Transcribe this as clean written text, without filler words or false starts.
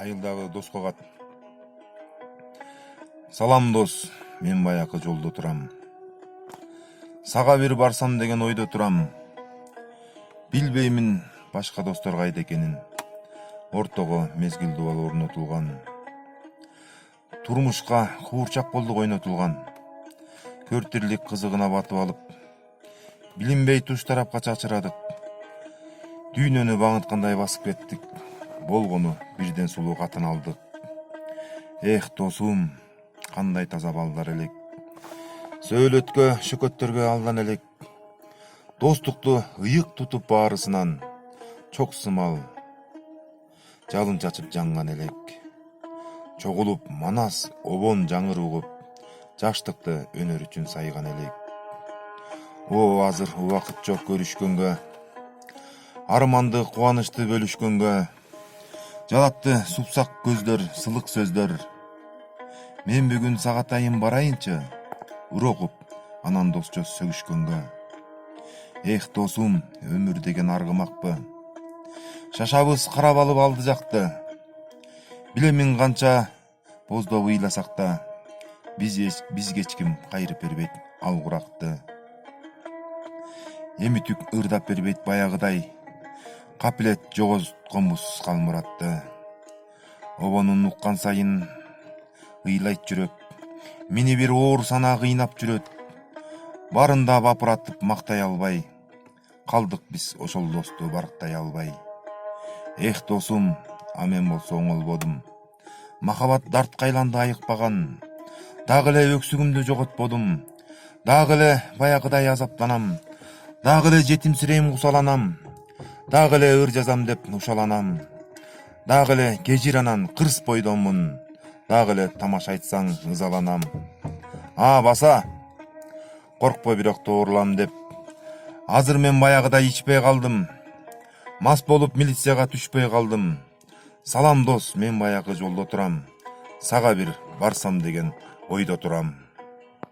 айылдагы доско кат. Салам дос, мен баякы жолдо турам. Сага бир барсам деген ойдо турам. Билбеймин башка достор кайда экенин. Ортого мезгил дубал орнотулган. Турмушка куурчак болдук ойнотулган. Көр тирлик кызыгына батып алып, билинбей туш тарапка чачырадык. Дүйнөнү багынткандай басып кеттик. Болгону бирден сулуу катын алдык. Эх досум, кандай таза балдар элек. Сөөлөткө, шөкөттөргө алдан элек. Достукту ыйык тутуп баарысынан чок сымал жалын чачып жанган элек. Чогулуп манас обон жаңыр угуп, жаштыкты өнөр үчүн сайган элек. О азыр убакыт жок көрүшкөнгө, арманды кубанычты бөлүшкөнгө, жалатты супсак көздөр, сылык сөздөр. Мен бүгүн сагатайын барайынчы, урогуп анан досчо сөгүшкөнгө. Эх досум, өмүр деген аргымакпы? Шашабыз карап алып алды жакты. Билемин канча боздоп ыйласак да, бизге эч ким кайрып бербейт ал куракты. Эми түк ырдап бербейт баягыдай, капилет жоготконбуз калмуратты. Обонун уккан сайын ыйлайт жүрөк, мени бир оор санаа кыйнап жүрөт. Барында бапыратып мактай албай, калдык биз ошол досту барктай албай. Эх досум, а мен болсо оңолбодум. Махабат дартка айланды айыкпаган. Дагы эле өксүгүмдү жоготподум. Дагы эле баягыдай азаптанам. Дагы эле жетимсирейм, кусаланам. Дагы эле ыр жазам деп ушаланам. Дагы эле кежир анан кырс бойдомун. Дагы эле тамаша айтсаң ызаланам. Баса, коркпой бирок тоорулам деп. Азыр мен баягыдай ичпей калдым. Мас болуп милицияга түшпөй калдым. Салам дос, мен баягы жолдо турам. Сага бир барсам деген ойдо турам.